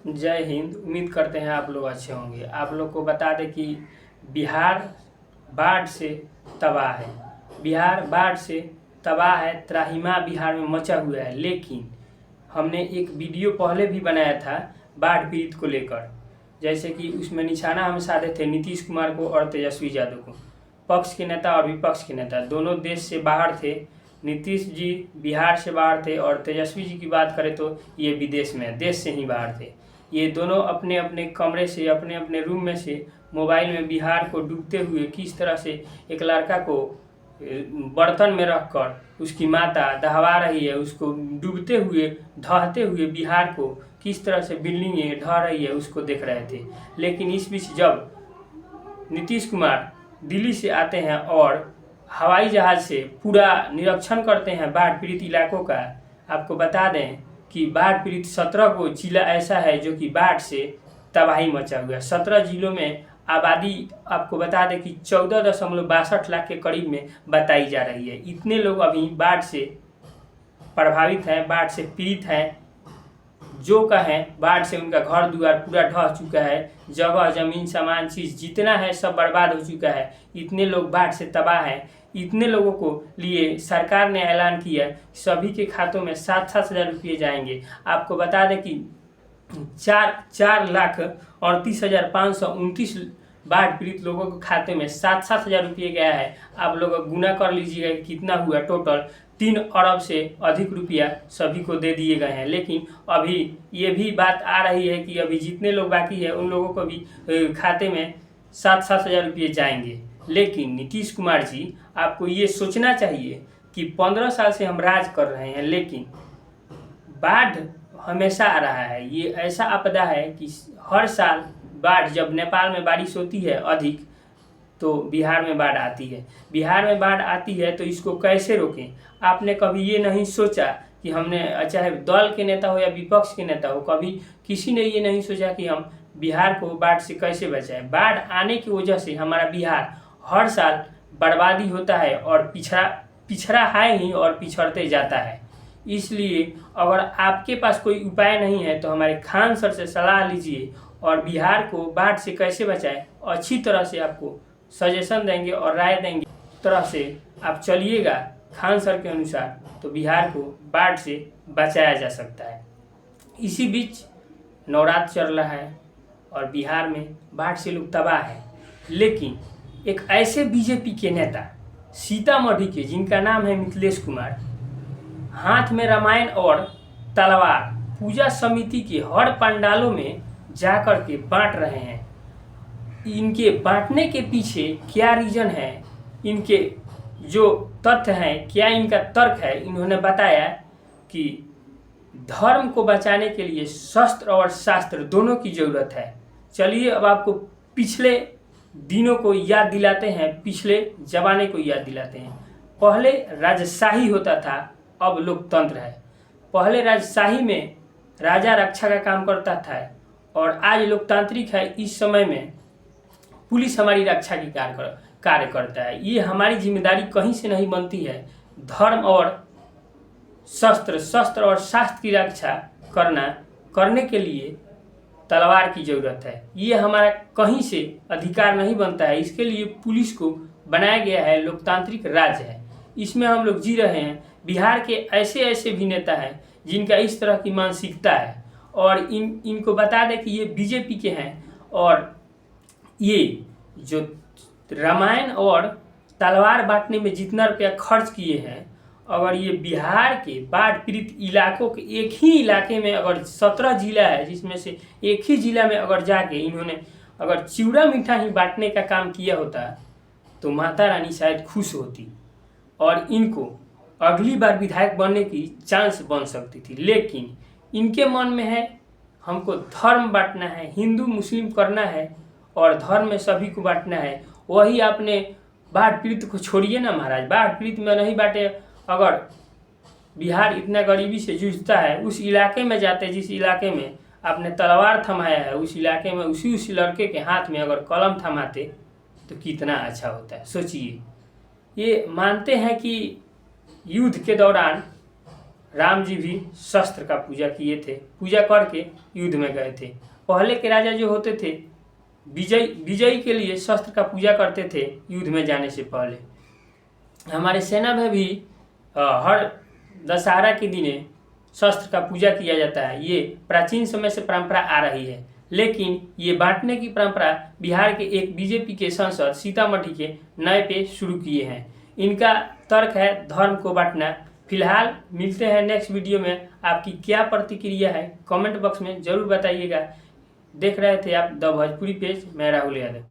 जय हिंद। उम्मीद करते हैं आप लोग अच्छे होंगे। आप लोग को बता दें कि बिहार बाढ़ से तबाह है। बिहार बाढ़ से तबाह है, त्राहिमाम बिहार में मचा हुआ है। लेकिन हमने एक वीडियो पहले भी बनाया था बाढ़ पीड़ित को लेकर, जैसे कि उसमें निशाना हम साधे थे नीतीश कुमार को और तेजस्वी यादव को। पक्ष के नेता और विपक्ष के नेता दोनों देश से बाहर थे। नीतीश जी बिहार से बाहर थे और तेजस्वी जी की बात करें तो ये विदेश में, देश से ही बाहर थे। ये दोनों अपने अपने कमरे से, अपने अपने रूम में से मोबाइल में बिहार को डूबते हुए किस तरह से एक लड़का को बर्तन में रखकर उसकी माता दहवा रही है, उसको डूबते हुए ढहते हुए बिहार को किस तरह से बिल्डिंगें ढह रही है उसको देख रहे थे। लेकिन इस बीच जब नीतीश कुमार दिल्ली से आते हैं और हवाई जहाज़ से पूरा निरीक्षण करते हैं बाढ़ पीड़ित इलाकों का, आपको बता दें कि बाढ़ पीड़ित 17 को जिला ऐसा है जो कि बाढ़ से तबाही मचा हुआ है। 17 जिलों में आबादी आपको बता दें कि 14.62 लाख के करीब में बताई जा रही है। इतने लोग अभी बाढ़ से प्रभावित हैं, बाढ़ से पीड़ित हैं। जो कहें बाढ़ से उनका घर द्वार पूरा ढह चुका है, जगह जमीन सामान चीज़ जितना है सब बर्बाद हो चुका है। इतने लोग बाढ़ से तबाह हैं। इतने लोगों को लिए सरकार ने ऐलान किया सभी के खातों में 7-7 हज़ार रुपये जाएंगे। आपको बता दें कि 4,38,529 बाढ़ पीड़ित लोगों के खाते में 7-7 हज़ार रुपये गया है। आप लोग गुना कर लीजिएगा कितना हुआ। टोटल 3 अरब से अधिक रुपया सभी को दे दिए गए हैं। लेकिन अभी ये भी बात आ रही है कि अभी जितने लोग बाकी है उन लोगों को भी खाते में 7-7 हज़ार रुपये जाएंगे। लेकिन नीतीश कुमार जी, आपको ये सोचना चाहिए कि 15 साल से हम राज कर रहे हैं, लेकिन बाढ़ हमेशा आ रहा है। ये ऐसा आपदा है कि हर साल बाढ़, जब नेपाल में बारिश होती है अधिक तो बिहार में बाढ़ आती है। बिहार में बाढ़ आती है तो इसको कैसे रोकें? आपने कभी ये नहीं सोचा कि हमने, चाहे दल के नेता हो या विपक्ष के नेता हो, कभी किसी ने ये नहीं सोचा कि हम बिहार को बाढ़ से कैसे बचाएं? बाढ़ आने की वजह से हमारा बिहार हर साल बर्बादी होता है और पिछड़ा है ही और पिछड़ते जाता है। इसलिए अगर आपके पास कोई उपाय नहीं है तो हमारे खान सर से सलाह लीजिए और बिहार को बाढ़ से कैसे बचाएं अच्छी तरह से आपको सजेशन देंगे और राय देंगे। तरह से आप चलिएगा खान सर के अनुसार तो बिहार को बाढ़ से बचाया जा सकता है। इसी बीच नवरात्र चल रहा है और बिहार में बाढ़ से लोग तबाह है। लेकिन एक ऐसे बीजेपी के नेता सीतामढ़ी के, जिनका नाम है मिथिलेश कुमार, हाथ में रामायण और तलवार पूजा समिति के हर पंडालों में जाकर के बांट रहे हैं। इनके बांटने के पीछे क्या रीजन है, इनके जो तथ्य हैं, क्या इनका तर्क है, इन्होंने बताया कि धर्म को बचाने के लिए शस्त्र और शास्त्र दोनों की ज़रूरत है। चलिए अब आपको पिछले दिनों को याद दिलाते हैं, पिछले ज़माने को याद दिलाते हैं। पहले राजशाही होता था, अब लोकतंत्र है। पहले राजशाही में राजा रक्षा का काम करता था और आज लोकतांत्रिक है। इस समय में पुलिस हमारी रक्षा की कार्य करता है। ये हमारी जिम्मेदारी कहीं से नहीं बनती है। धर्म और शस्त्र और शास्त्र की रक्षा करने के लिए तलवार की ज़रूरत है। ये हमारा कहीं से अधिकार नहीं बनता है। इसके लिए पुलिस को बनाया गया है। लोकतांत्रिक राज्य है, इसमें हम लोग जी रहे हैं। बिहार के ऐसे ऐसे भी नेता हैं जिनका इस तरह की मानसिकता है और इनको बता दें कि ये बीजेपी के हैं और ये जो रामायण और तलवार बांटने में जितना रुपया खर्च किए हैं, अगर ये बिहार के बाढ़ पीड़ित इलाकों के एक ही इलाके में, अगर 17 जिला है जिसमें से एक ही जिला में अगर जाके इन्होंने अगर चिवड़ा मीठा ही बांटने का काम किया होता तो माता रानी शायद खुश होती और इनको अगली बार विधायक बनने की चांस बन सकती थी। लेकिन इनके मन में है हमको धर्म बांटना है, हिंदू मुस्लिम करना है और धर्म में सभी को बांटना है। वही आपने बाढ़ पीड़ित को छोड़िए ना महाराज, बाढ़ पीड़ित में नहीं बांटे। अगर बिहार इतना गरीबी से जूझता है, उस इलाके में जाते जिस इलाके में आपने तलवार थमाया है, उस इलाके में उसी लड़के के हाथ में अगर कलम थमाते तो कितना अच्छा होता है। सोचिए, ये मानते हैं कि युद्ध के दौरान राम जी भी शस्त्र का पूजा किए थे, पूजा करके युद्ध में गए थे। पहले के राजा जो होते थे विजयी के लिए शस्त्र का पूजा करते थे युद्ध में जाने से पहले। हमारे सेना में भी हर दशहरा के दिने शस्त्र का पूजा किया जाता है। ये प्राचीन समय से परंपरा आ रही है, लेकिन ये बांटने की परंपरा बिहार के एक बीजेपी के सांसद सीतामढ़ी के नए पे शुरू किए हैं। इनका तर्क है धर्म को बांटना। फिलहाल मिलते हैं नेक्स्ट वीडियो में। आपकी क्या प्रतिक्रिया है कमेंट बॉक्स में ज़रूर बताइएगा। देख रहे थे आप द भोजपुरी पेज, मैं राहुल यादव।